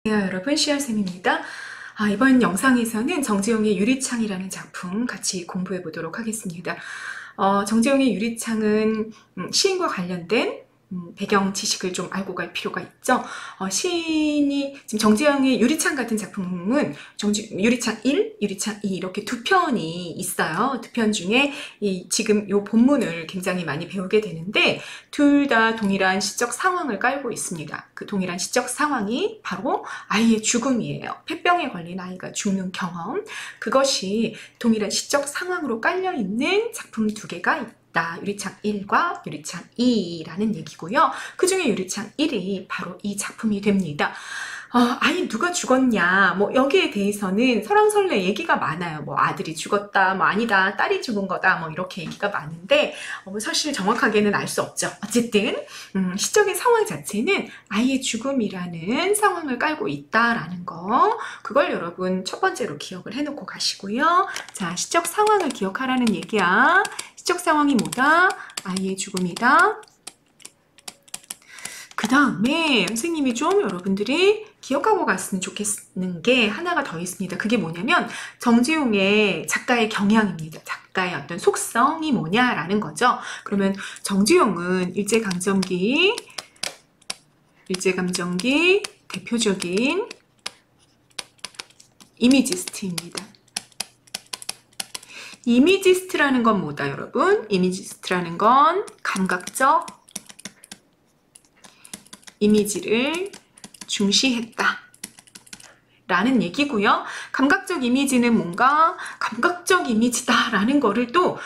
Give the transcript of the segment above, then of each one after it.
여러분, 시아쌤입니다. 이번 영상에서는 정재용의 유리창이라는 작품 같이 공부해 보도록 하겠습니다. 정재용의 유리창은 시인과 관련된 배경 지식을 좀 알고 갈 필요가 있죠. 시인이 지금 정재용의 유리창 같은 작품은 유리창 1, 유리창 2 이렇게 두 편이 있어요. 두 편 중에 지금 이 본문을 굉장히 많이 배우게 되는데 둘 다 동일한 시적 상황을 깔고 있습니다. 그 동일한 시적 상황이 바로 아이의 죽음이에요. 폐병에 걸린 아이가 죽는 경험, 그것이 동일한 시적 상황으로 깔려 있는 작품 두 개가 있다. 유리창 1과 유리창 2라는 얘기고요. 그 중에 유리창 1이 바로 이 작품이 됩니다. 아이 누가 죽었냐, 여기에 대해서는 설왕설래 얘기가 많아요. 아들이 죽었다, 아니다, 딸이 죽은 거다, 이렇게 얘기가 많은데 사실 정확하게는 알 수 없죠. 어쨌든 시적인 상황 자체는 아이의 죽음이라는 상황을 깔고 있다라는 거, 그걸 여러분 첫 번째로 기억을 해놓고 가시고요. 자, 시적 상황을 기억하라는 얘기야. 시적 상황이 뭐다? 아이의 죽음이다. 그 다음에 선생님이 좀 여러분들이 기억하고 갔으면 좋겠는 게 하나가 더 있습니다. 그게 뭐냐면 정재용의 작가의 경향입니다. 작가의 어떤 속성이 뭐냐라는 거죠. 그러면 정재용은 일제감정기 대표적인 이미지스트입니다. 이미지스트라는 건 뭐다, 여러분? 이미지스트라는 건 감각적 이미지를 중시했다 라는 얘기고요. 감각적 이미지는 뭔가 감각적 이미지다 라는 거를 또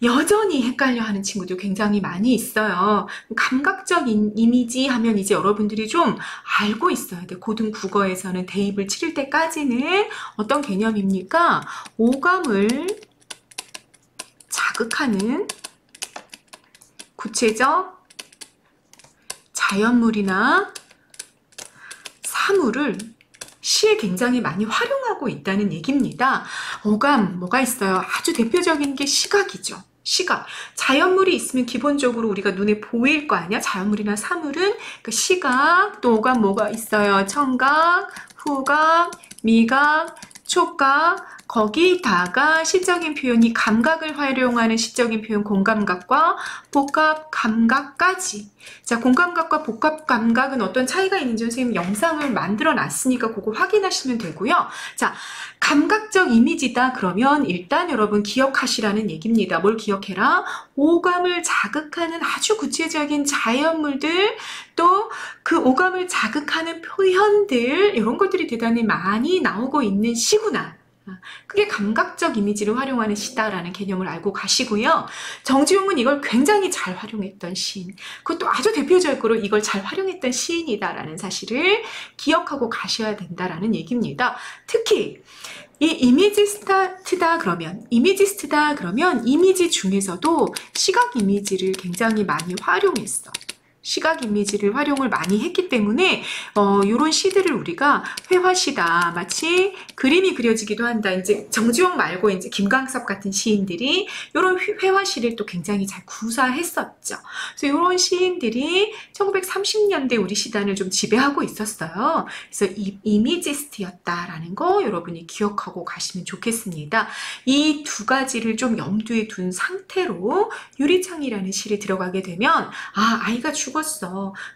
여전히 헷갈려 하는 친구도 굉장히 많이 있어요. 감각적 이미지 하면 이제 여러분들이 좀 알고 있어야 돼. 고등 국어에서는 대입을 치를 때까지는 어떤 개념입니까? 오감을 자극하는 구체적 자연물이나 사물을 시에 굉장히 많이 활용하고 있다는 얘기입니다. 오감, 뭐가 있어요? 아주 대표적인 게 시각이죠. 시각. 자연물이 있으면 기본적으로 우리가 눈에 보일 거 아니야? 자연물이나 사물은 그 시각, 또 오감 뭐가 있어요? 청각, 후각, 미각, 촉각, 거기다가 시적인 표현이 감각을 활용하는 시적인 표현 공감각과 복합감각까지. 자, 공감각과 복합감각은 어떤 차이가 있는지 선생님 영상을 만들어 놨으니까 그거 확인하시면 되고요. 자, 감각적 이미지다 그러면 일단 여러분 기억하시라는 얘기입니다. 뭘 기억해라? 오감을 자극하는 아주 구체적인 자연물들, 또 그 오감을 자극하는 표현들, 이런 것들이 대단히 많이 나오고 있는 시구나. 그게 감각적 이미지를 활용하는 시다라는 개념을 알고 가시고요. 정재용은 이걸 굉장히 잘 활용했던 시인, 그것도 아주 대표적으로 이걸 잘 활용했던 시인이다라는 사실을 기억하고 가셔야 된다라는 얘기입니다. 특히 이 이미지스트다 그러면 이미지 중에서도 시각 이미지를 굉장히 많이 활용했어. 시각 이미지를 활용을 많이 했기 때문에 이런 시들을 우리가 회화시다, 마치 그림이 그려지기도 한다. 이제 정지용 말고 이제 김광섭 같은 시인들이 이런 회화시를 또 굉장히 잘 구사했었죠. 그래서 이런 시인들이 1930년대 우리 시단을 좀 지배하고 있었어요. 그래서 이미지스트였다라는 거 여러분이 기억하고 가시면 좋겠습니다. 이 두 가지를 좀 염두에 둔 상태로 유리창이라는 시를 들어가게 되면 아이가 죽었어.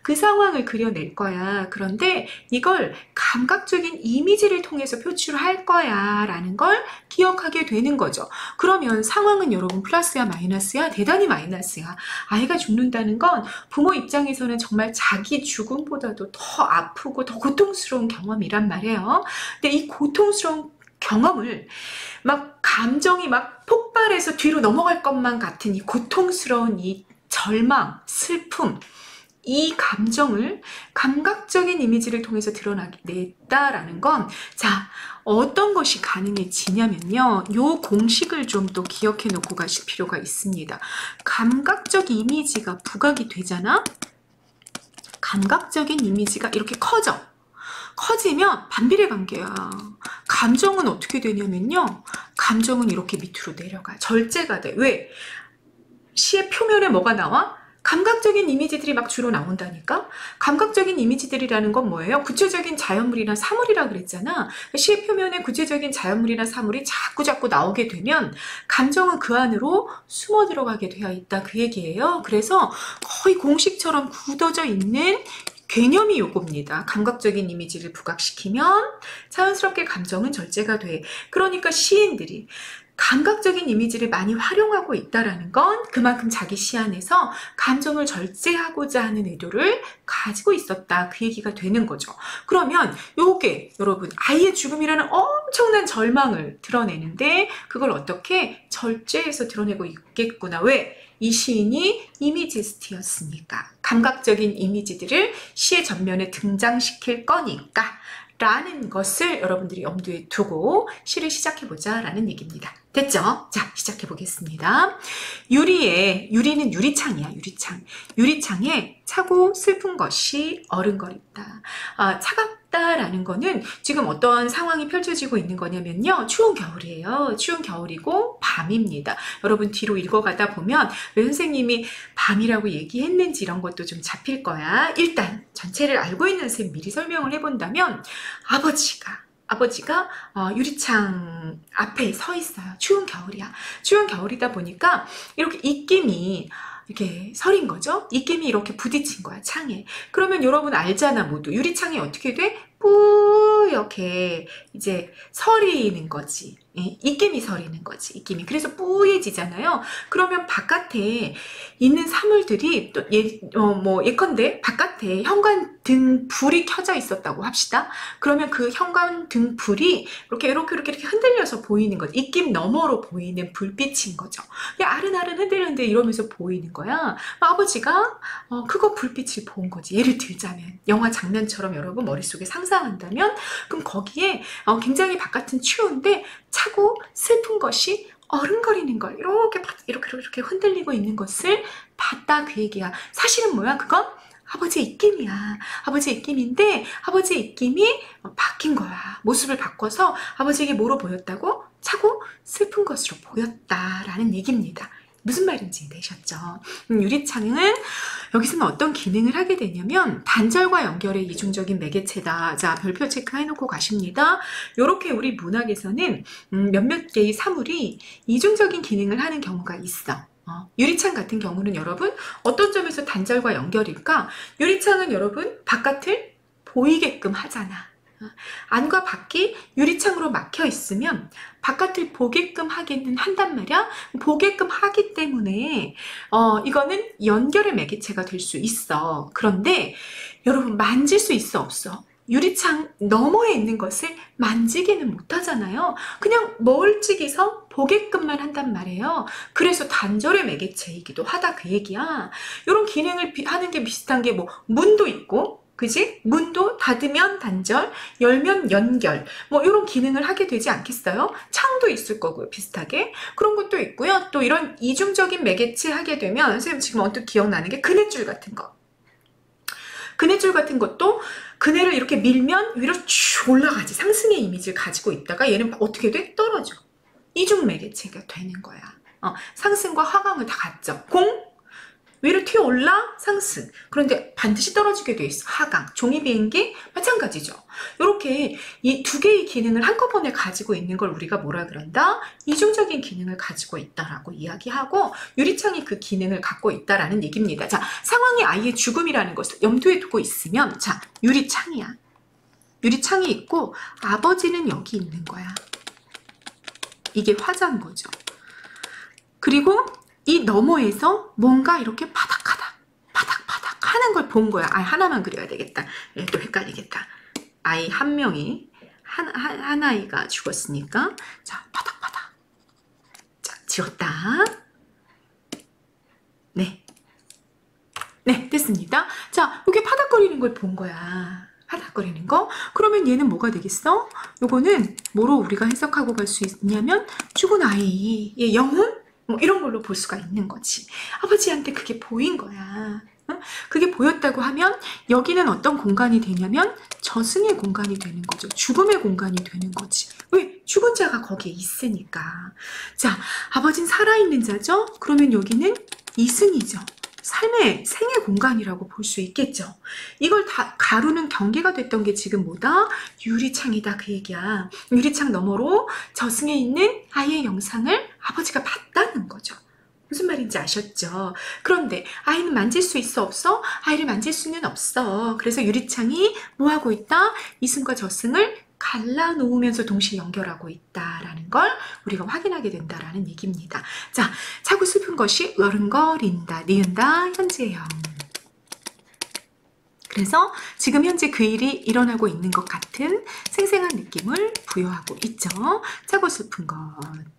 그 상황을 그려낼 거야. 그런데 이걸 감각적인 이미지를 통해서 표출할 거야 라는 걸 기억하게 되는 거죠. 그러면 상황은 여러분 플러스야 마이너스야? 대단히 마이너스야. 아이가 죽는다는 건 부모 입장에서는 정말 자기 죽음보다도 더 아프고 더 고통스러운 경험이란 말이에요. 근데 이 고통스러운 경험을 감정이 폭발해서 뒤로 넘어갈 것만 같은 이 고통스러운 이 절망, 슬픔, 이 감정을 감각적인 이미지를 통해서 드러냈다라는 건, 자, 어떤 것이 가능해지냐면요. 요 공식을 좀 또 기억해 놓고 가실 필요가 있습니다. 감각적 이미지가 부각이 되잖아? 감각적인 이미지가 이렇게 커지면 반비례 관계야. 감정은 어떻게 되냐면요. 감정은 이렇게 밑으로 내려가. 절제가 돼. 왜? 시의 표면에 뭐가 나와? 감각적인 이미지들이 막 주로 나온다니까? 감각적인 이미지들이라는 건 뭐예요? 구체적인 자연물이나 사물이라 그랬잖아. 시의 표면에 구체적인 자연물이나 사물이 자꾸 나오게 되면 감정은 그 안으로 숨어 들어가게 되어 있다. 그 얘기예요. 그래서 거의 공식처럼 굳어져 있는 개념이 요겁니다. 감각적인 이미지를 부각시키면 자연스럽게 감정은 절제가 돼. 그러니까 시인들이 감각적인 이미지를 많이 활용하고 있다는 건 그만큼 자기 시 안에서 감정을 절제하고자 하는 의도를 가지고 있었다. 그 얘기가 되는 거죠. 그러면 요게 여러분 아이의 죽음이라는 엄청난 절망을 드러내는데 그걸 어떻게 절제해서 드러내고 있겠구나. 왜? 이 시인이 이미지스트였으니까. 감각적인 이미지들을 시의 전면에 등장시킬 거니까 라는 것을 여러분들이 염두에 두고 시를 시작해보자 라는 얘기입니다. 됐죠? 자, 시작해보겠습니다. 유리는 유리창이야, 유리창. 유리창에 차고 슬픈 것이 어른거린다. 차갑다라는 거는 지금 어떤 상황이 펼쳐지고 있는 거냐면요. 추운 겨울이에요. 추운 겨울이고 밤입니다. 여러분 뒤로 읽어가다 보면 왜 선생님이 밤이라고 얘기했는지 이런 것도 좀 잡힐 거야. 일단 전체를 알고 있는 선생님 미리 설명을 해본다면 아버지가 유리창 앞에 서 있어요. 추운 겨울이야. 추운 겨울이다 보니까 이렇게 입김이 이렇게 서린 거죠. 입김이 이렇게 부딪힌 거야, 창에. 그러면 여러분 알잖아, 모두. 유리창이 어떻게 돼? 뿌옇게 이제 서리는 거지. 입김이 서리는 거지. 입김이. 그래서 뿌얘지잖아요. 그러면 바깥에 있는 사물들이 또 예컨대 바깥에 현관등 불이 켜져 있었다고 합시다. 그러면 그 현관등 불이 이렇게 흔들려서 보이는 거지. 입김 너머로 보이는 불빛인 거죠. 아른아른 흔들흔들 이러면서 보이는 거야. 아버지가 그거 불빛을 본 거지. 예를 들자면 영화 장면처럼 여러분 머릿속에 상상한다면 그럼 거기에 굉장히 바깥은 추운데 차고 슬픈 것이 어른거리는 걸 이렇게 흔들리고 있는 것을 봤다. 그 얘기야. 사실은 뭐야? 그건 아버지의 입김이야. 아버지의 입김인데 아버지의 입김이 바뀐 거야. 모습을 바꿔서 아버지에게 뭐로 보였다고? 차고 슬픈 것으로 보였다라는 얘기입니다. 무슨 말인지 되셨죠? 유리창은 여기서는 어떤 기능을 하게 되냐면 단절과 연결의 이중적인 매개체다. 자, 별표 체크해놓고 가십니다. 이렇게 우리 문학에서는 몇몇 개의 사물이 이중적인 기능을 하는 경우가 있어. 유리창 같은 경우는 여러분 어떤 점에서 단절과 연결일까? 유리창은 여러분 바깥을 보이게끔 하잖아. 안과 밖이 유리창으로 막혀 있으면 바깥을 보게끔 하기는 한단 말이야. 보게끔 하기 때문에 이거는 연결의 매개체가 될 수 있어. 그런데 여러분 만질 수 있어 없어? 유리창 너머에 있는 것을 만지기는 못하잖아요. 그냥 멀찍이서 보게끔만 한단 말이에요. 그래서 단절의 매개체이기도 하다 그 얘기야. 이런 기능을 하는 게 비슷한 게 뭐 문도 있고 그지? 문도 닫으면 단절, 열면 연결 뭐 이런 기능을 하게 되지 않겠어요? 창도 있을 거고요. 비슷하게. 그런 것도 있고요. 또 이런 이중적인 매개체 하게 되면 선생님 지금 언뜻 기억나는 게 그네줄 같은 거. 그네줄 같은 것도 그네를 이렇게 밀면 위로 쭉 올라가지. 상승의 이미지를 가지고 있다가 얘는 어떻게 돼? 떨어져. 이중 매개체가 되는 거야. 상승과 하강을 다 갖죠. 공 위로 튀어 올라 상승. 그런데 반드시 떨어지게 돼 있어. 하강. 종이 비행기 마찬가지죠. 이렇게 이 두 개의 기능을 한꺼번에 가지고 있는 걸 우리가 뭐라 그런다? 이중적인 기능을 가지고 있다라고 이야기하고 유리창이 그 기능을 갖고 있다라는 얘기입니다. 자, 상황이 아이의 죽음이라는 것을 염두에 두고 있으면 자, 유리창이야. 유리창이 있고 아버지는 여기 있는 거야. 이게 화자인 거죠. 그리고 이 너머에서 뭔가 이렇게 파닥파닥 하는 걸 본 거야. 하나만 그려야 되겠다. 또 헷갈리겠다. 아이 한 명이 한 아이가 죽었으니까 자 파닥파닥. 자 지웠다. 네 됐습니다. 자 이게 파닥거리는 걸 본 거야. 파닥거리는 거. 그러면 얘는 뭐가 되겠어? 요거는 뭐로 우리가 해석하고 갈 수 있냐면 죽은 아이의 영혼? 뭐 이런 걸로 볼 수가 있는 거지. 아버지한테 그게 보인 거야. 그게 보였다고 하면 여기는 어떤 공간이 되냐면 저승의 공간이 되는 거죠. 죽음의 공간이 되는 거지. 왜? 죽은 자가 거기에 있으니까. 자, 아버지는 살아있는 자죠? 그러면 여기는 이승이죠. 삶의 생애 공간이라고 볼 수 있겠죠. 이걸 다 가루는 경계가 됐던 게 지금 뭐다? 유리창이다 그 얘기야. 유리창 너머로 저승에 있는 아이의 영상을 아버지가 봤다는 거죠. 무슨 말인지 아셨죠? 그런데 아이는 만질 수 있어 없어? 아이를 만질 수는 없어. 그래서 유리창이 뭐하고 있다? 이승과 저승을 갈라놓으면서 동시에 연결하고 있다라는 걸 우리가 확인하게 된다라는 얘기입니다. 자, 차고 슬픈 것이 어른거린다, 니은다, 현재형. 그래서 지금 현재 그 일이 일어나고 있는 것 같은 생생한 느낌을 부여하고 있죠. 차고 슬픈 것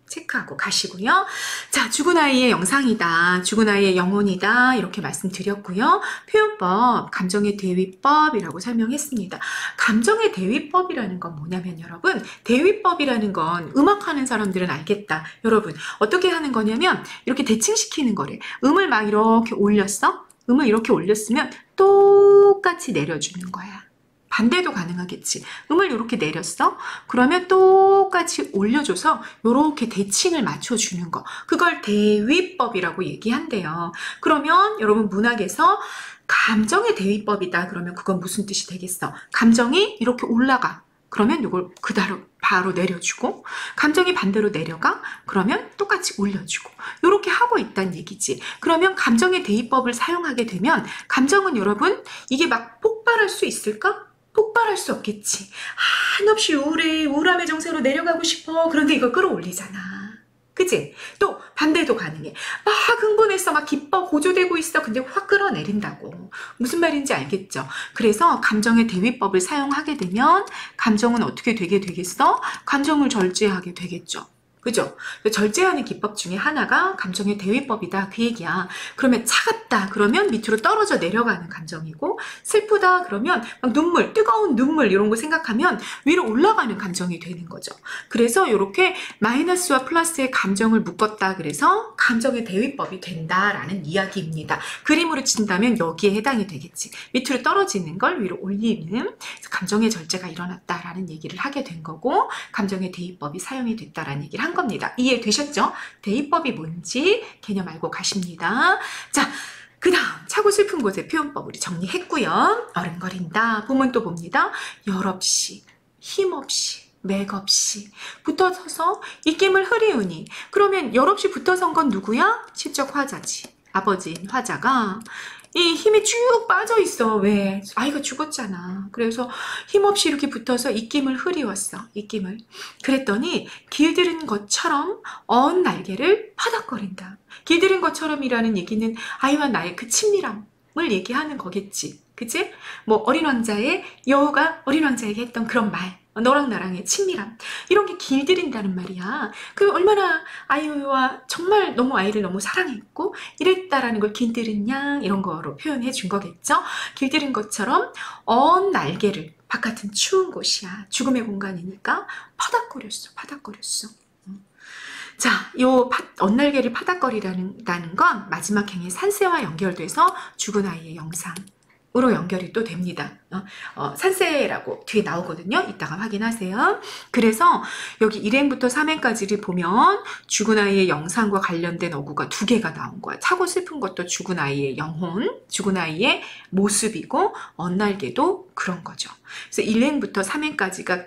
체크하고 가시고요. 자, 죽은 아이의 영상이다. 죽은 아이의 영혼이다. 이렇게 말씀드렸고요. 표현법, 감정의 대위법이라고 설명했습니다. 감정의 대위법이라는 건 뭐냐면 여러분, 대위법이라는 건 음악하는 사람들은 알겠다. 여러분, 어떻게 하는 거냐면 이렇게 대칭시키는 거래. 음을 막 이렇게 올렸어? 음을 이렇게 올렸으면 똑같이 내려주는 거야. 반대도 가능하겠지. 음을 이렇게 내렸어? 그러면 똑같이 올려줘서 이렇게 대칭을 맞춰주는 거. 그걸 대위법이라고 얘기한대요. 그러면 여러분 문학에서 감정의 대위법이다. 그러면 그건 무슨 뜻이 되겠어? 감정이 이렇게 올라가. 그러면 이걸 그대로 바로 내려주고, 감정이 반대로 내려가? 그러면 똑같이 올려주고, 이렇게 하고 있다는 얘기지. 그러면 감정의 대위법을 사용하게 되면 감정은 여러분 이게 막 폭발할 수 있을까? 폭발할 수 없겠지. 한없이 우울해, 우울함의 정세로 내려가고 싶어. 그런데 이걸 끌어올리잖아. 그치? 또 반대도 가능해. 막 흥분해서 막 기뻐 고조되고 있어. 근데 확 끌어내린다고. 무슨 말인지 알겠죠? 그래서 감정의 대위법을 사용하게 되면 감정은 어떻게 되게 되겠어? 감정을 절제하게 되겠죠. 그죠? 절제하는 기법 중에 하나가 감정의 대위법이다 그 얘기야. 그러면 차갑다 그러면 밑으로 떨어져 내려가는 감정이고, 슬프다 그러면 막 눈물, 뜨거운 눈물 이런 거 생각하면 위로 올라가는 감정이 되는 거죠. 그래서 이렇게 마이너스와 플러스의 감정을 묶었다 그래서 감정의 대위법이 된다라는 이야기입니다. 그림으로 친다면 여기에 해당이 되겠지. 밑으로 떨어지는 걸 위로 올리는 감정의 절제가 일어났다라는 얘기를 하게 된 거고, 감정의 대위법이 사용이 됐다라는 얘기를 한 겁니다. 이해되셨죠? 대위법이 뭔지 개념 알고 가십니다. 자, 그 다음 차고 슬픈 곳의 표현법 우리 정리했고요. 어른거린다 보면 또 봅니다. 열없이, 힘없이, 맥없이 붙어서서 입김을 흐리우니. 그러면 열없이 붙어선 건 누구야? 시적 화자지. 아버지인 화자가 이 힘이 쭉 빠져 있어. 왜? 아이가 죽었잖아. 그래서 힘없이 이렇게 붙어서 입김을 흐리웠어. 입김을. 그랬더니 길들인 것처럼 언 날개를 파닥거린다. 길들인 것처럼이라는 얘기는 아이와 나의 그 친밀함을 얘기하는 거겠지. 그치? 뭐 어린 왕자의 여우가 어린 왕자에게 했던 그런 말. 너랑 나랑의 친밀함 이런 게 길들인다는 말이야. 그 얼마나 아이와 정말 너무 아이를 너무 사랑했고 이랬다라는 걸 길들인 양 이런 거로 표현해 준 거겠죠. 길들인 것처럼 언 날개를, 바깥은 추운 곳이야. 죽음의 공간이니까 파닥거렸어. 파닥거렸어. 자, 요 언날개를 파닥거리라는 건 마지막 행의 산세와 연결돼서 죽은 아이의 영상 으로 연결이 또 됩니다. 산세라고 뒤에 나오거든요. 이따가 확인하세요. 그래서 여기 1행부터 3행까지를 보면 죽은 아이의 영상과 관련된 어구가 2개가 나온 거야. 차고 슬픈 것도 죽은 아이의 영혼, 죽은 아이의 모습이고 언날개도 그런 거죠. 그래서 1행부터 3행까지가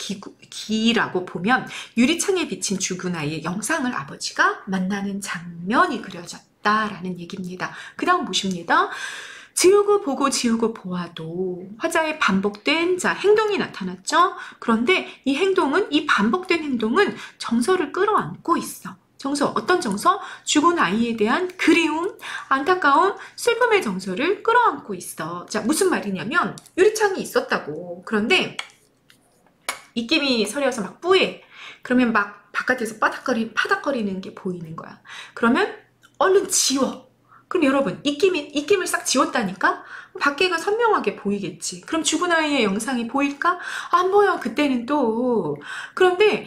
기라고 보면 유리창에 비친 죽은 아이의 영상을 아버지가 만나는 장면이 그려졌다라는 얘기입니다. 그 다음 보십니다. 지우고 보고 지우고 보아도 화자의 반복된 행동이 나타났죠. 그런데 이 행동은, 이 반복된 행동은 정서를 끌어안고 있어. 정서, 어떤 정서? 죽은 아이에 대한 그리움, 안타까움, 슬픔의 정서를 끌어안고 있어. 자, 무슨 말이냐면 유리창이 있었다고. 그런데 입김이 서려서 막 뿌해. 그러면 막 바깥에서 파닥거리는 게 보이는 거야. 그러면 얼른 지워. 그럼 여러분 입김을 싹 지웠다니까? 밖에가 선명하게 보이겠지. 그럼 죽은 아이의 영상이 보일까? 안 보여. 그때는 또. 그런데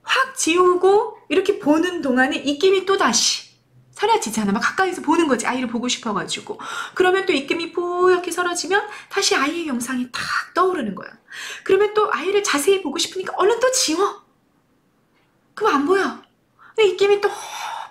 확 지우고 이렇게 보는 동안에 입김이 또다시 사라지잖아. 막 가까이서 보는 거지. 아이를 보고 싶어가지고. 그러면 또 입김이 뽀얗게 사라지면 다시 아이의 영상이 탁 떠오르는 거야. 그러면 또 아이를 자세히 보고 싶으니까 얼른 또 지워. 그럼 안 보여. 근데 입김이 또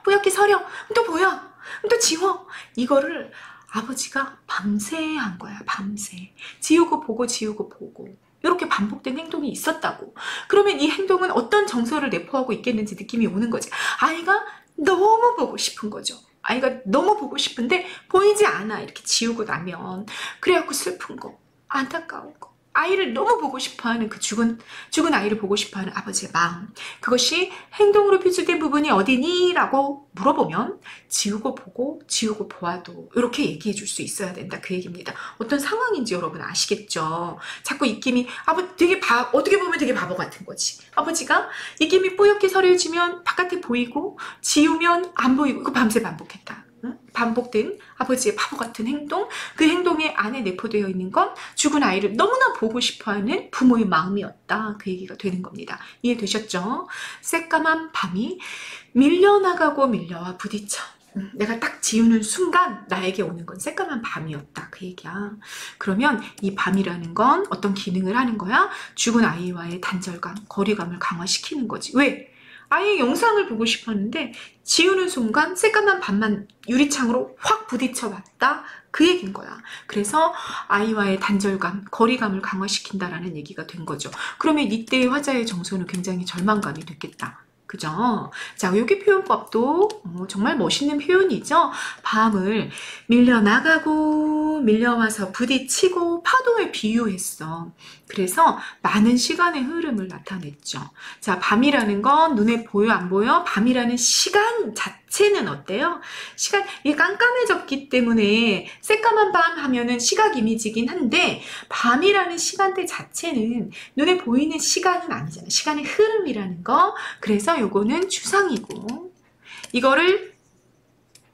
뽀얗게 서려. 또 보여. 또 지워. 이거를 아버지가 밤새 한 거야. 밤새. 지우고 보고 지우고 보고. 이렇게 반복된 행동이 있었다고. 그러면 이 행동은 어떤 정서를 내포하고 있겠는지 느낌이 오는 거지. 아이가 너무 보고 싶은 거죠. 아이가 너무 보고 싶은데 보이지 않아. 이렇게 지우고 나면. 그래갖고 슬픈 거, 안타까운 거. 아이를 너무 보고 싶어하는 그 죽은 아이를 보고 싶어하는 아버지의 마음. 그것이 행동으로 표출된 부분이 어디니? 라고 물어보면 지우고 보고 지우고 보아도 이렇게 얘기해 줄 수 있어야 된다. 그 얘기입니다. 어떤 상황인지 여러분 아시겠죠? 자꾸 입김이 어떻게 보면 되게 바보 같은 거지. 아버지가 입김이 뿌옇게 서려지면 바깥에 보이고 지우면 안 보이고 그 밤새 반복했다. 반복된 아버지의 바보 같은 행동, 그 행동의 안에 내포되어 있는 건 죽은 아이를 너무나 보고 싶어하는 부모의 마음이었다. 그 얘기가 되는 겁니다. 이해되셨죠? 새까만 밤이 밀려나가고 밀려와 부딪혀. 내가 딱 지우는 순간 나에게 오는 건 새까만 밤이었다. 그 얘기야. 그러면 이 밤이라는 건 어떤 기능을 하는 거야? 죽은 아이와의 단절감, 거리감을 강화시키는 거지. 왜? 아이의 영상을 보고 싶었는데 지우는 순간 새까만 밤만 유리창으로 확 부딪혀 왔다. 그 얘기인 거야. 그래서 아이와의 단절감, 거리감을 강화시킨다라는 얘기가 된 거죠. 그러면 이때의 화자의 정서는 굉장히 절망감이 됐겠다. 그죠? 자, 여기 표현법도 정말 멋있는 표현이죠. 밤을 밀려나가고 밀려와서 부딪히고 파도에 비유했어. 그래서 많은 시간의 흐름을 나타냈죠. 자, 밤이라는 건 눈에 보여 안 보여? 밤이라는 시간 자체는 어때요? 이게 깜깜해졌기 때문에 새까만 밤 하면은 시각 이미지긴 한데 밤이라는 시간대 자체는 눈에 보이는 시간은 아니잖아. 시간의 흐름이라는 거. 그래서 요거는 추상이고 이거를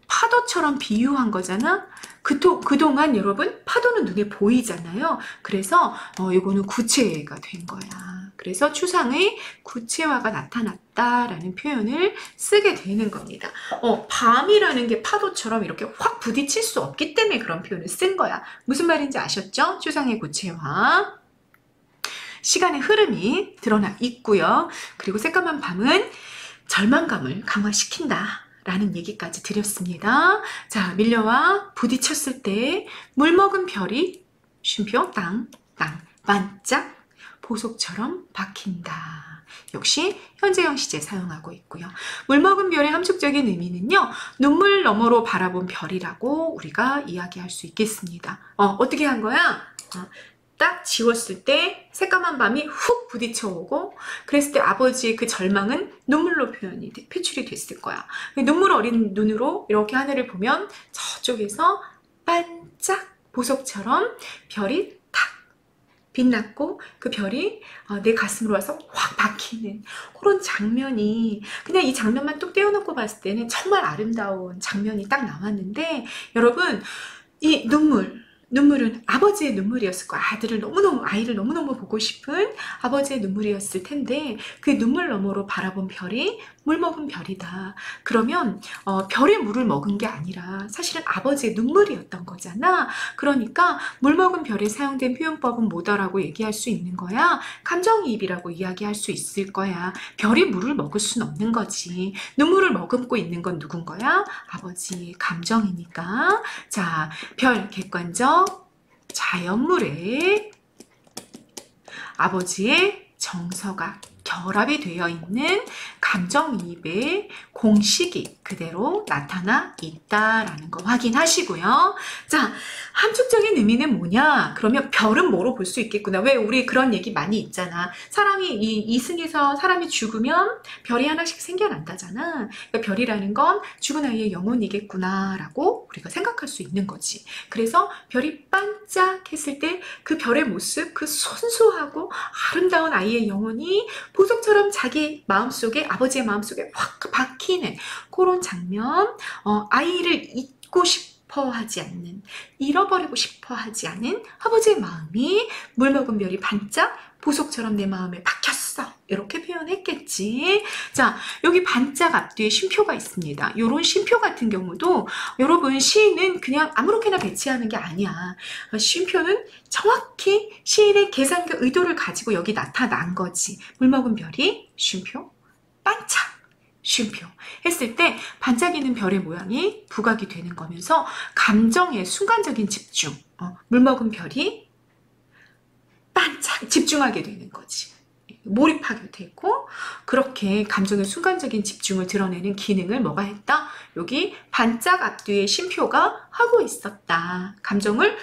파도처럼 비유한 거잖아. 그동안 여러분 파도는 눈에 보이잖아요. 그래서 이거는 구체가 된 거야. 그래서 추상의 구체화가 나타났다라는 표현을 쓰게 되는 겁니다. 밤이라는 게 파도처럼 이렇게 확 부딪힐 수 없기 때문에 그런 표현을 쓴 거야. 무슨 말인지 아셨죠? 추상의 구체화. 시간의 흐름이 드러나 있고요. 그리고 새까만 밤은 절망감을 강화시킨다. 라는 얘기까지 드렸습니다. 자, 밀려와 부딪혔을 때 물먹은 별이 쉼표 땅 반짝 보석처럼 박힌다. 역시 현재형 시제 사용하고 있고요. 물먹은 별의 함축적인 의미는요. 눈물 너머로 바라본 별이라고 우리가 이야기할 수 있겠습니다. 어떻게 한 거야? 딱 지웠을 때 새까만 밤이 훅 부딪혀오고 그랬을 때 아버지의 그 절망은 눈물로 표출이 됐을 거야. 눈물 어린 눈으로 이렇게 하늘을 보면 저쪽에서 반짝 보석처럼 별이 탁 빛났고 그 별이 내 가슴으로 와서 확 박히는 그런 장면이 그냥 이 장면만 뚝 떼어놓고 봤을 때는 정말 아름다운 장면이 딱 나왔는데 여러분 이 눈물은 아버지의 눈물이었을 거야. 아이를 너무너무 보고 싶은 아버지의 눈물이었을 텐데 그 눈물 너머로 바라본 별이 물 먹은 별이다. 그러면 별이 물을 먹은 게 아니라 사실은 아버지의 눈물이었던 거잖아. 그러니까 물 먹은 별에 사용된 표현법은 뭐다라고 얘기할 수 있는 거야? 감정이입이라고 이야기할 수 있을 거야. 별이 물을 먹을 수는 없는 거지. 눈물을 머금고 있는 건 누군 거야? 아버지의 감정이니까. 자, 별 객관적 자연물에 아버지의 정서가 결합이 되어 있는 감정이입의 공식이 그대로 나타나 있다라는 거 확인하시고요. 자, 함축적인 의미는 뭐냐? 그러면 별은 뭐로 볼 수 있겠구나. 왜 우리 그런 얘기 많이 있잖아. 사람이 이승에서 사람이 죽으면 별이 하나씩 생겨난다잖아. 그러니까 별이라는 건 죽은 아이의 영혼이겠구나라고 우리가 생각할 수 있는 거지. 그래서 별이 반짝했을 때 그 별의 모습, 그 순수하고 아름다운 아이의 영혼이 보석처럼 자기 마음속에 아버지의 마음속에 확 박히는 그런 장면. 아이를 잊고 싶어 하지 않는, 잃어버리고 싶어 하지 않은 아버지의 마음이 물먹은 별이 반짝 보석처럼 내 마음에 박혔어. 이렇게 표현했겠지. 자, 여기 반짝 앞뒤에 쉼표가 있습니다. 이런 쉼표 같은 경우도 여러분 시인은 그냥 아무렇게나 배치하는 게 아니야. 쉼표는 정확히 시인의 계산과 의도를 가지고 여기 나타난 거지. 물먹은 별이 쉼표 반짝 쉼표 했을 때 반짝이는 별의 모양이 부각이 되는 거면서 감정의 순간적인 집중, 물 먹은 별이 반짝 집중하게 되는 거지. 몰입하게 되고 그렇게 감정의 순간적인 집중을 드러내는 기능을 뭐가 했다? 여기 반짝 앞뒤의 쉼표가 하고 있었다. 감정을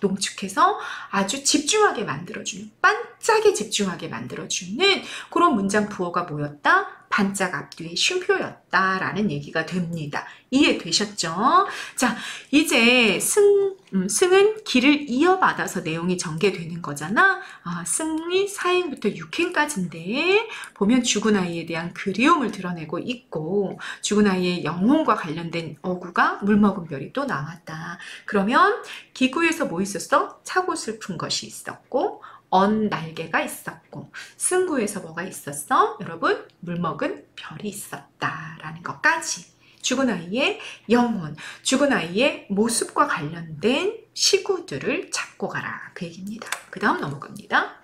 농축해서 아주 집중하게 만들어주는, 반짝에 집중하게 만들어주는 그런 문장 부호가 뭐였다? 반짝 앞뒤의 쉼표였다라는 얘기가 됩니다. 이해되셨죠? 자, 이제 승은 길을 이어받아서 내용이 전개되는 거잖아. 승이 4행부터 6행까지인데 보면 죽은 아이에 대한 그리움을 드러내고 있고 죽은 아이의 영혼과 관련된 어구가 물먹은 별이 또 나왔다. 그러면 기구에서 뭐 있었어? 차고 슬픈 것이 있었고 언 날개가 있었고 승구에서 뭐가 있었어? 여러분 물먹은 별이 있었다라는 것까지 죽은 아이의 영혼, 죽은 아이의 모습과 관련된 시구들을 잡고 가라 그 얘기입니다. 그 다음 넘어갑니다.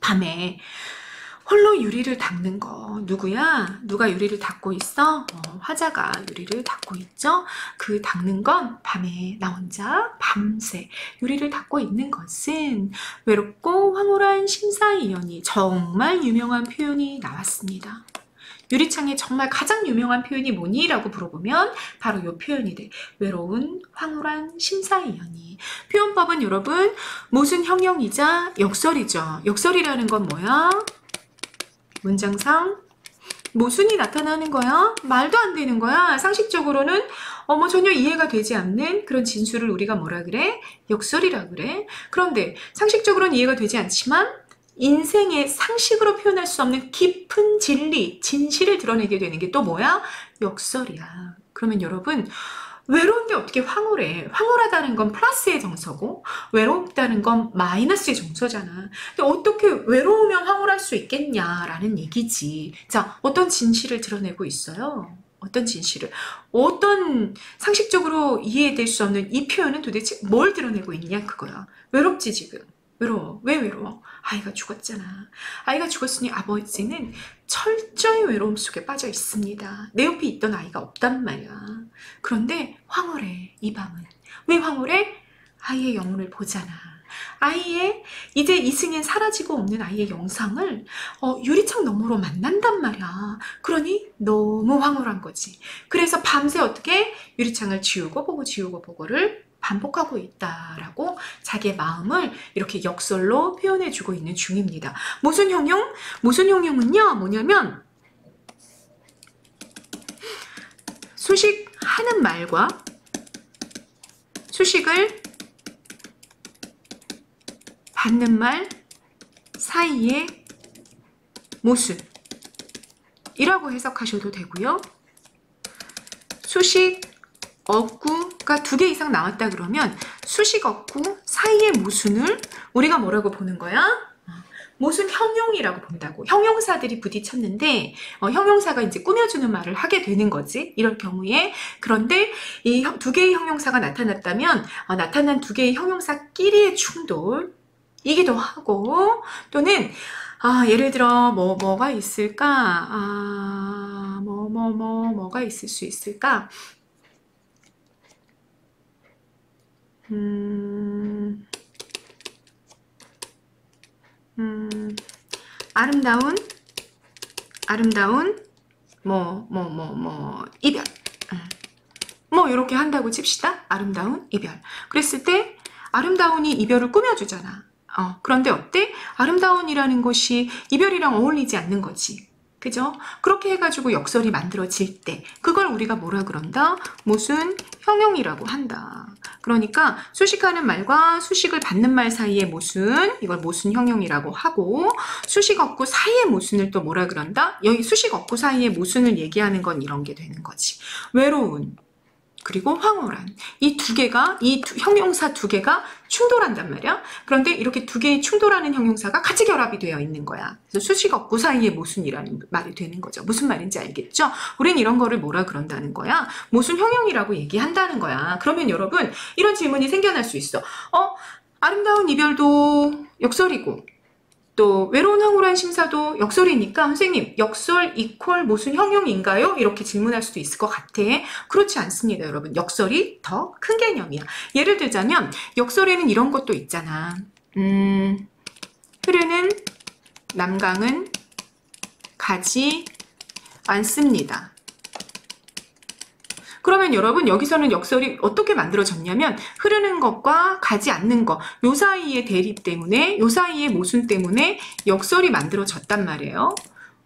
밤에 홀로 유리를 닦는 거 누구야? 누가 유리를 닦고 있어? 화자가 유리를 닦고 있죠. 그 닦는 건 밤에 나 혼자 밤새 유리를 닦고 있는 것은 외롭고 황홀한 심사위원이 정말 유명한 표현이 나왔습니다. 유리창에 정말 가장 유명한 표현이 뭐니? 라고 물어보면 바로 이 표현이 돼. 외로운 황홀한 심사위원이. 표현법은 여러분 무슨 형용이자 역설이죠. 역설이라는 건 뭐야? 문장상 모순이 나타나는 거야? 말도 안 되는 거야? 상식적으로는 전혀 이해가 되지 않는 그런 진술을 우리가 뭐라 그래? 역설이라 그래. 그런데 상식적으로는 이해가 되지 않지만 인생의 상식으로 표현할 수 없는 깊은 진리, 진실을 드러내게 되는 게 또 뭐야? 역설이야. 그러면 여러분 외로운데 어떻게 황홀해? 황홀하다는 건 플러스의 정서고 외롭다는 건 마이너스의 정서잖아. 근데 어떻게 외로우면 황홀할 수 있겠냐라는 얘기지. 자, 어떤 진실을 드러내고 있어요? 어떤 진실을? 어떤 상식적으로 이해될 수 없는 이 표현은 도대체 뭘 드러내고 있냐 그거야. 외롭지 지금. 외로워. 왜 외로워? 아이가 죽었잖아. 아이가 죽었으니 아버지는 철저히 외로움 속에 빠져 있습니다. 내 옆에 있던 아이가 없단 말이야. 그런데 황홀해, 이 밤은. 왜 황홀해? 아이의 영혼을 보잖아. 아이의 이제 이승엔 사라지고 없는 아이의 영상을 유리창 너머로 만난단 말이야. 그러니 너무 황홀한 거지. 그래서 밤새 어떻게 유리창을 지우고 보고 지우고 보고를 반복하고 있다라고 자기의 마음을 이렇게 역설로 표현해주고 있는 중입니다. 무슨 형용? 무슨 형용은요 뭐냐면 수식하는 말과 수식을 받는 말 사이의 모순이라고 해석하셔도 되고요. 수식 어구가 2개 이상 나왔다 그러면 수식 어구 사이의 모순을 우리가 뭐라고 보는 거야? 모순 형용이라고 본다고. 형용사들이 부딪혔는데 형용사가 이제 꾸며주는 말을 하게 되는 거지. 이럴 경우에. 그런데 이 2개의 형용사가 나타났다면 나타난 2개의 형용사끼리의 충돌이기도 하고 또는 예를 들어 뭐가 있을까? 뭐가 있을 수 있을까? 아름다운 이별 이렇게 한다고 칩시다. 아름다운 이별. 그랬을 때 아름다운이 이별을 꾸며주잖아. 그런데 어때? 아름다운이라는 것이 이별이랑 어울리지 않는 거지. 그죠? 그렇게 해가지고 역설이 만들어질 때 그걸 우리가 뭐라 그런다? 모순 형용이라고 한다. 그러니까 수식하는 말과 수식을 받는 말 사이의 모순, 이걸 모순 형용이라고 하고 수식 어구 사이의 모순을 또 뭐라 그런다? 여기 수식 어구 사이의 모순을 얘기하는 건 이런 게 되는 거지. 외로운 그리고 황홀한 이 형용사 2개가 충돌한단 말이야. 그런데 이렇게 2개의 충돌하는 형용사가 같이 결합이 되어 있는 거야. 그래서 수식 어구 사이의 모순이라는 말이 되는 거죠. 무슨 말인지 알겠죠? 우린 이런 거를 뭐라 그런다는 거야? 모순 형용이라고 얘기한다는 거야. 그러면 여러분 이런 질문이 생겨날 수 있어. 아름다운 이별도 역설이고 또 외로운 황홀한 심사도 역설이니까 선생님 역설 이퀄 무슨 형용인가요? 이렇게 질문할 수도 있을 것 같아. 그렇지 않습니다, 여러분. 역설이 더 큰 개념이야. 예를 들자면 역설에는 이런 것도 있잖아. 흐르는 남강은 가지 않습니다. 그러면 여러분 여기서는 역설이 어떻게 만들어졌냐면 흐르는 것과 가지 않는 것, 요 사이의 대립 때문에, 요 사이의 모순 때문에 역설이 만들어졌단 말이에요.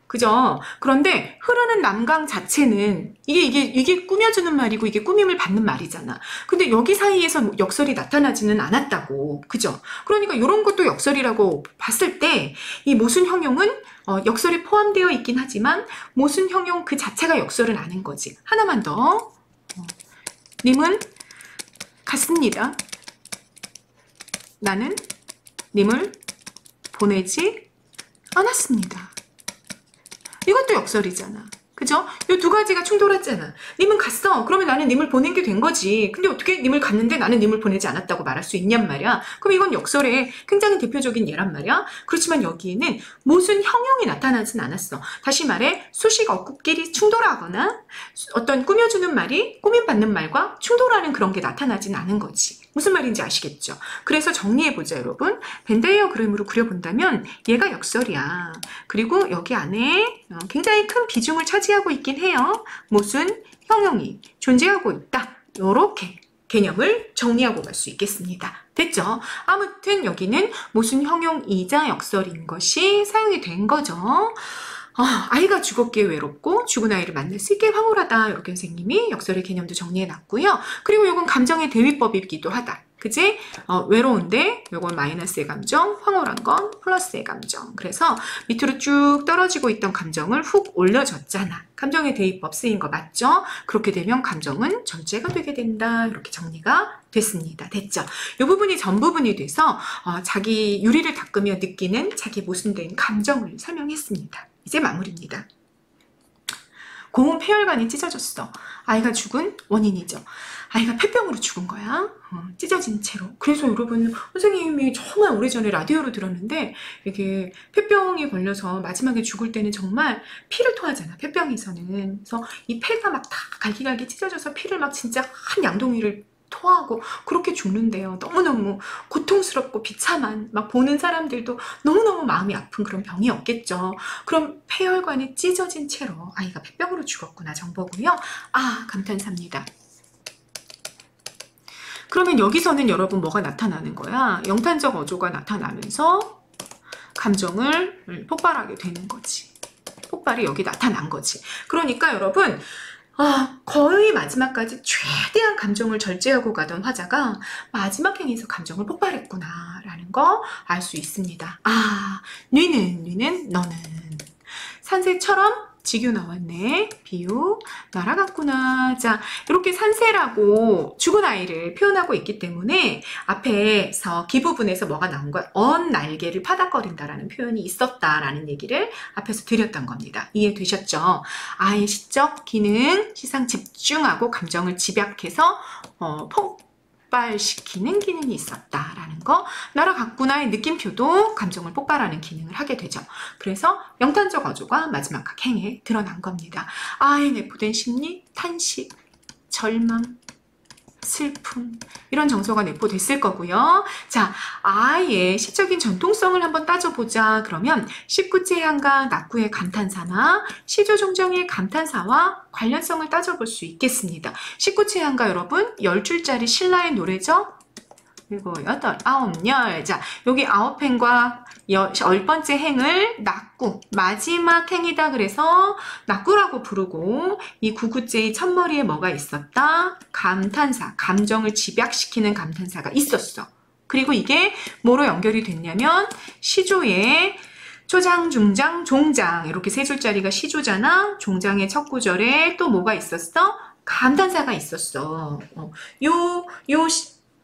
그죠? 그런데 흐르는 남강 자체는 이게 꾸며주는 말이고 이게 꾸밈을 받는 말이잖아. 근데 여기 사이에서 역설이 나타나지는 않았다고. 그죠? 그러니까 이런 것도 역설이라고 봤을 때 이 모순 형용은 역설이 포함되어 있긴 하지만 모순 형용 그 자체가 역설은 아닌 거지. 하나만 더. 님은 갔습니다. 나는 님을 보내지 않았습니다. 이것도 역설이잖아. 그죠? 이 두 가지가 충돌했잖아. 님은 갔어. 그러면 나는 님을 보낸 게 된 거지. 근데 어떻게 님을 갔는데 나는 님을 보내지 않았다고 말할 수 있냔 말이야. 그럼 이건 역설의 굉장히 대표적인 예란 말이야. 그렇지만 여기에는 무슨 형용이 나타나진 않았어. 다시 말해 수식 어구끼리 충돌하거나 어떤 꾸며주는 말이 꾸밈받는 말과 충돌하는 그런 게 나타나진 않은 거지. 무슨 말인지 아시겠죠? 그래서 정리해보자, 여러분. 벤다이어그램으로 그려본다면 얘가 역설이야. 그리고 여기 안에 굉장히 큰 비중을 차지하고 있긴 해요. 무슨 형용이 존재하고 있다. 이렇게 개념을 정리하고 갈 수 있겠습니다. 됐죠? 아무튼 여기는 무슨 형용이자 역설인 것이 사용이 된 거죠. 아이가 죽었기에 외롭고 죽은 아이를 만날 수 있게 황홀하다. 이렇게 선생님이 역설의 개념도 정리해놨고요. 그리고 이건 감정의 대위법이기도 하다. 그지? 외로운데 이건 마이너스의 감정, 황홀한 건 플러스의 감정. 그래서 밑으로 쭉 떨어지고 있던 감정을 훅 올려줬잖아. 감정의 대위법 쓰인 거 맞죠? 그렇게 되면 감정은 전체가 되게 된다. 이렇게 정리가 됐습니다. 됐죠? 이 부분이 전 부분이 돼서 자기 유리를 닦으며 느끼는 자기 모순된 감정을 설명했습니다. 이제 마무리입니다. 고운 폐혈관이 찢어졌어. 아이가 죽은 원인이죠. 아이가 폐병으로 죽은 거야. 찢어진 채로. 그래서 여러분 선생님이 정말 오래전에 라디오로 들었는데 이게 폐병에 걸려서 마지막에 죽을 때는 정말 피를 토하잖아. 폐병에서는. 그래서 이 폐가 막 다 갈기갈기 찢어져서 피를 막 진짜 한 양동이를 토하고 그렇게 죽는데요. 너무너무 고통스럽고 비참한 막 보는 사람들도 너무너무 마음이 아픈 그런 병이었겠죠. 그럼 폐혈관이 찢어진 채로 아이가 폐병으로 죽었구나 정보고요. 감탄사입니다. 그러면 여기서는 여러분 뭐가 나타나는 거야? 영탄적 어조가 나타나면서 감정을 폭발하게 되는 거지. 폭발이 여기 나타난 거지. 그러니까 여러분 거의 마지막까지 최대한 감정을 절제하고 가던 화자가 마지막 행에서 감정을 폭발했구나 라는 거 알 수 있습니다. 뉘는 너는 산새처럼 지규 나왔네. 비유 날아갔구나. 자, 이렇게 산새라고 죽은 아이를 표현하고 있기 때문에 앞에서 기 부분에서 뭐가 나온 거야? 언 날개를 파닥거린다라는 표현이 있었다라는 얘기를 앞에서 드렸던 겁니다. 이해되셨죠? 아이의 시적 기능, 시상 집중하고 감정을 집약해서 폭발시키는 기능이 있었다라는 거. 날아갔구나의 느낌표도 감정을 폭발하는 기능을 하게 되죠. 그래서 영탄적 어조가 마지막 각 행에 드러난 겁니다. 아이의 내포된 심리, 탄식, 절망, 슬픔 이런 정서가 내포됐을 거고요. 자, 아이의 시적인 전통성을 한번 따져보자. 그러면 19제 향과 낙구의 감탄사나 시조종정의 감탄사와 관련성을 따져볼 수 있겠습니다. 19제 향가 여러분 10줄짜리 신라의 노래죠. 7, 8, 9, 10. 자, 여기 9행과 10번째 행을 낙구, 마지막 행이다 그래서 낙구라고 부르고 이 9구째의 첫머리에 뭐가 있었다? 감탄사, 감정을 집약시키는 감탄사가 있었어. 그리고 이게 뭐로 연결이 됐냐면 시조의 초장, 중장, 종장 이렇게 세 줄짜리가 시조잖아. 종장의 첫 구절에 또 뭐가 있었어? 감탄사가 있었어. 요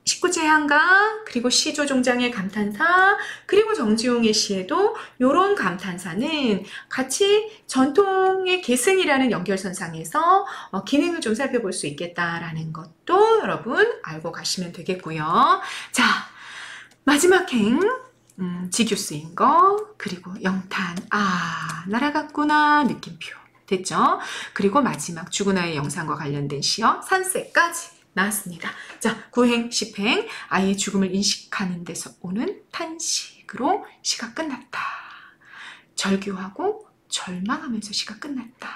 19제 향가, 그리고 시조 종장의 감탄사, 그리고 정지용의 시에도 이런 감탄사는 같이 전통의 계승이라는 연결선상에서 기능을 좀 살펴볼 수 있겠다라는 것도 여러분 알고 가시면 되겠고요. 자, 마지막 행 지규 쓰인 거, 그리고 영탄, 아, 날아갔구나, 느낌표. 됐죠? 그리고 마지막 죽은 아이의 영상과 관련된 시어, 산세까지 나왔습니다. 자, 9행, 10행, 아이의 죽음을 인식하는 데서 오는 탄식으로 시가 끝났다. 절규하고 절망하면서 시가 끝났다.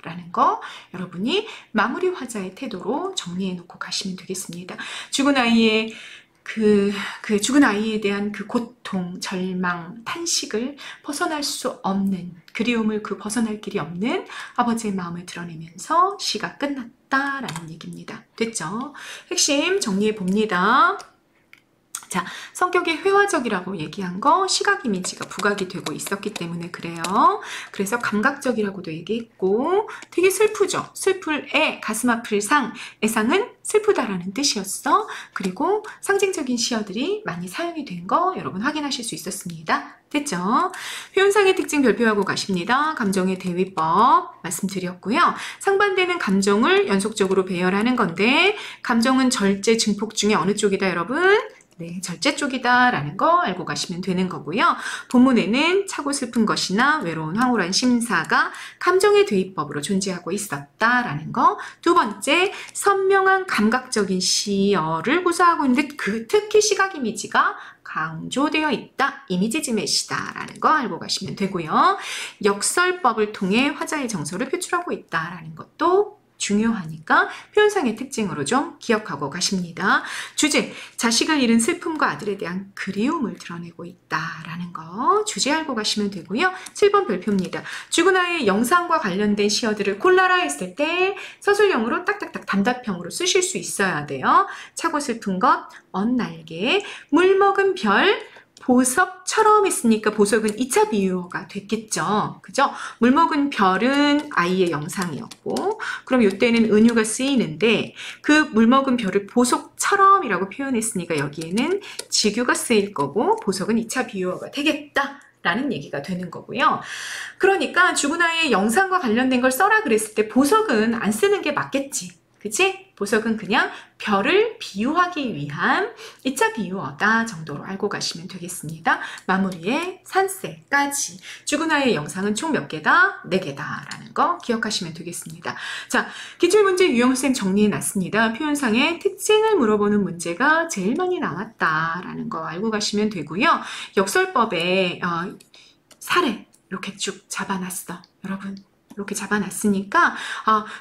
라는 거 여러분이 마무리 화자의 태도로 정리해 놓고 가시면 되겠습니다. 죽은 아이의 그 죽은 아이에 대한 그 고통, 절망, 탄식을 벗어날 수 없는, 그리움을 벗어날 길이 없는 아버지의 마음을 드러내면서 시가 끝났다라는 얘기입니다. 됐죠? 핵심 정리해 봅니다. 자, 성격이 회화적이라고 얘기한 거 시각 이미지가 부각이 되고 있었기 때문에 그래요. 그래서 감각적이라고도 얘기했고 되게 슬프죠. 슬플 애, 가슴 아플 상, 애상은 슬프다라는 뜻이었어. 그리고 상징적인 시어들이 많이 사용이 된 거 여러분 확인하실 수 있었습니다. 됐죠? 표현상의 특징 별표하고 가십니다. 감정의 대위법 말씀드렸고요. 상반되는 감정을 연속적으로 배열하는 건데 감정은 절제, 증폭 중에 어느 쪽이다 여러분? 네, 절제 쪽이다 라는 거 알고 가시면 되는 거고요. 본문에는 차고 슬픈 것이나 외로운 황홀한 심사가 감정의 대입법으로 존재하고 있었다라는 거. 두 번째, 선명한 감각적인 시어를 구사하고 있는데 특히 시각 이미지가 강조되어 있다. 이미지지맷이다라는 거 알고 가시면 되고요. 역설법을 통해 화자의 정서를 표출하고 있다라는 것도 중요하니까 표현상의 특징으로 좀 기억하고 가십니다. 주제, 자식을 잃은 슬픔과 아들에 대한 그리움을 드러내고 있다라는 거 주제 알고 가시면 되고요. 7번 별표입니다. 죽은 아이의 영상과 관련된 시어들을 골라라 했을 때 서술형으로 딱딱딱 단답형으로 쓰실 수 있어야 돼요. 차고 슬픈 것, 언날개, 물 먹은 별, 보석처럼 했으니까 보석은 2차 비유어가 됐겠죠. 그죠? 물 먹은 별은 아이의 영상이었고 그럼 이때는 은유가 쓰이는데 그 물 먹은 별을 보석처럼 이라고 표현했으니까 여기에는 지규가 쓰일 거고 보석은 2차 비유어가 되겠다. 라는 얘기가 되는 거고요. 그러니까 죽은 아이의 영상과 관련된 걸 써라 그랬을 때 보석은 안 쓰는 게 맞겠지. 그치? 보석은 그냥 별을 비유하기 위한 2차 비유어다 정도로 알고 가시면 되겠습니다. 마무리에 산세까지. 죽은 아이의 영상은 총 몇 개다? 4개다 라는 거 기억하시면 되겠습니다. 자, 기출문제 유형쌤 정리해놨습니다. 표현상의 특징을 물어보는 문제가 제일 많이 나왔다라는 거 알고 가시면 되고요. 역설법에 사례 이렇게 쭉 잡아놨어. 여러분. 이렇게 잡아놨으니까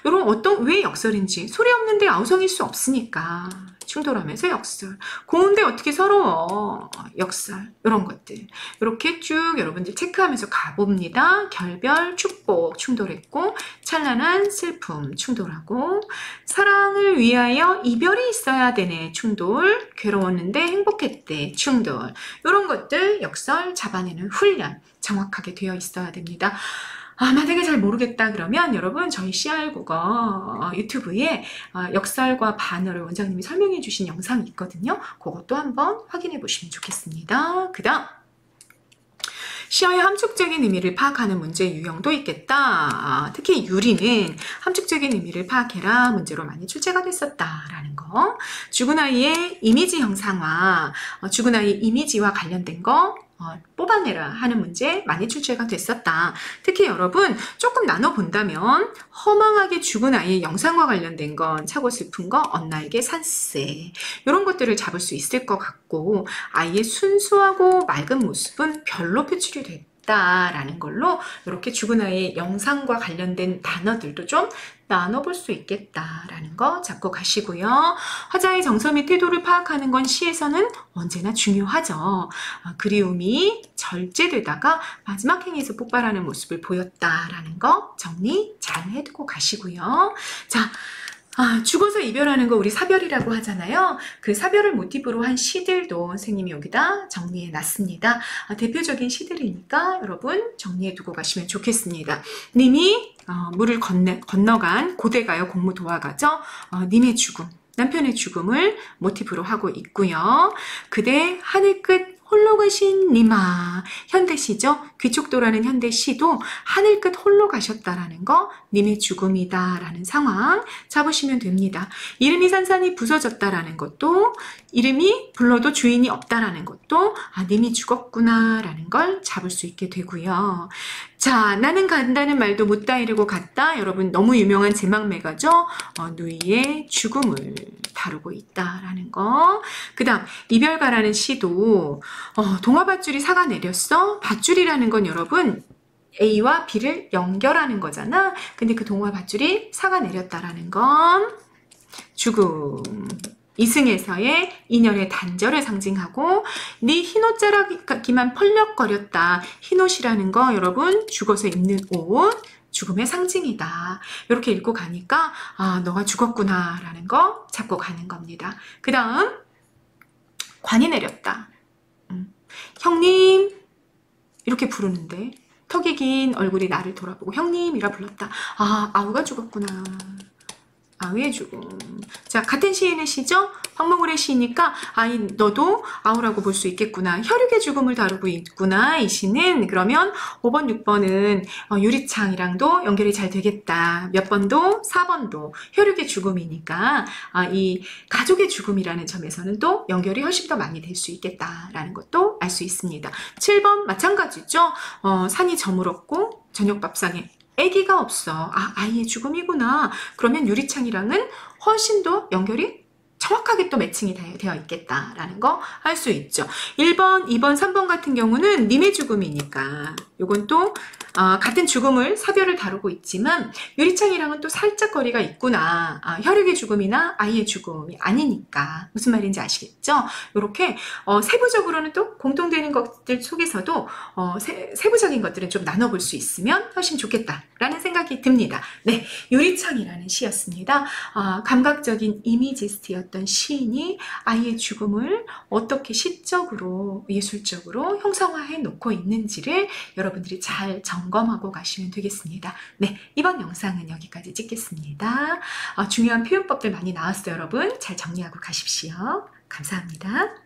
이런 왜 역설인지 소리 없는데 아우성일 수 없으니까 충돌하면서 역설, 고운데 어떻게 서러워 역설 이런 것들 이렇게 쭉 여러분들 체크하면서 가봅니다. 결별, 축복 충돌했고 찬란한 슬픔 충돌하고 사랑을 위하여 이별이 있어야 되네 충돌, 괴로웠는데 행복했대 충돌 이런 것들 역설 잡아내는 훈련 정확하게 되어 있어야 됩니다. 만약에 잘 모르겠다 그러면 여러분 저희 CR 유튜브에 역설과 반어를 원장님이 설명해 주신 영상이 있거든요. 그것도 한번 확인해 보시면 좋겠습니다. 그 다음 시어의 함축적인 의미를 파악하는 문제 유형도 있겠다. 특히 유리는 함축적인 의미를 파악해라 문제로 많이 출제가 됐었다라는 거. 죽은 아이의 이미지 형상화, 죽은 아이의 이미지와 관련된 거 뽑아내라 하는 문제 많이 출제가 됐었다. 특히 여러분 조금 나눠본다면 허망하게 죽은 아이의 영상과 관련된 건 차고 슬픈 거, 언날개, 산세 이런 것들을 잡을 수 있을 것 같고 아이의 순수하고 맑은 모습은 별로 표출이 됐다라는 걸로 이렇게 죽은 아이의 영상과 관련된 단어들도 좀 나눠볼 수 있겠다라는 거 잡고 가시고요. 화자의 정서 및 태도를 파악하는 건 시에서는 언제나 중요하죠. 그리움이 절제되다가 마지막 행에서 폭발하는 모습을 보였다라는 거 정리 잘 해두고 가시고요. 자, 죽어서 이별하는 거 우리 사별이라고 하잖아요. 그 사별을 모티브로 한 시들도 선생님이 여기다 정리해 놨습니다. 대표적인 시들이니까 여러분 정리해 두고 가시면 좋겠습니다. 님이 물을 건너간 고대가요 공무 도화가죠. 님의 죽음, 남편의 죽음을 모티브로 하고 있고요. 그대 하늘 끝 홀로 가신 님아. 현대시죠? 귀족도라는 현대시도 하늘 끝 홀로 가셨다라는 거, 님의 죽음이다라는 상황 잡으시면 됩니다. 이름이 산산이 부서졌다라는 것도, 이름이 불러도 주인이 없다라는 것도 님이 죽었구나라는 걸 잡을 수 있게 되고요. 자, 나는 간다는 말도 못다 이르고 갔다. 여러분 너무 유명한 제막매가죠. 누이의 죽음을 다루고 있다라는 거. 그 다음 이별가라는 시도 동화밧줄이 사가 내렸어. 밧줄이라는 건 여러분 A와 B를 연결하는 거잖아. 근데 그 동화밧줄이 사가 내렸다라는 건 죽음. 이승에서의 인연의 단절을 상징하고, 네 흰옷자락이만 펄럭거렸다. 흰옷이라는 거 여러분 죽어서 입는 옷, 죽음의 상징이다. 이렇게 읽고 가니까 너가 죽었구나 라는 거 잡고 가는 겁니다. 그 다음 관이 내렸다. 형님 이렇게 부르는데 턱이 긴 얼굴이 나를 돌아보고 형님이라 불렀다. 아우가 죽었구나. 아우의 죽음. 자, 같은 시인의 시죠? 황몽울의 시니까 너도 아우라고 볼 수 있겠구나. 혈육의 죽음을 다루고 있구나. 이 시는 그러면 5번, 6번은 유리창이랑도 연결이 잘 되겠다. 몇 번도? 4번도 혈육의 죽음이니까 이 가족의 죽음이라는 점에서는 또 연결이 훨씬 더 많이 될 수 있겠다라는 것도 알 수 있습니다. 7번 마찬가지죠. 산이 저물었고 저녁밥상에 아기가 없어. 아이의 죽음이구나. 그러면 유리창이랑은 훨씬 더 연결이 정확하게 또 매칭이 되어 있겠다라는 거 알 수 있죠. 1번, 2번, 3번 같은 경우는 님의 죽음이니까 요건 또 같은 죽음을 사별을 다루고 있지만 유리창이랑은 또 살짝 거리가 있구나. 혈육의 죽음이나 아이의 죽음이 아니니까. 무슨 말인지 아시겠죠? 이렇게 세부적으로는 또 공통되는 것들 속에서도 세부적인 것들은 좀 나눠볼 수 있으면 훨씬 좋겠다라는 생각이 듭니다. 네, 유리창이라는 시였습니다. 감각적인 이미지스트였던 시인이 아이의 죽음을 어떻게 시적으로 예술적으로 형성화해 놓고 있는지를 여러분들이 잘 점검하고 가시면 되겠습니다. 네, 이번 영상은 여기까지 찍겠습니다. 중요한 표현법들 많이 나왔어요. 여러분 잘 정리하고 가십시오. 감사합니다.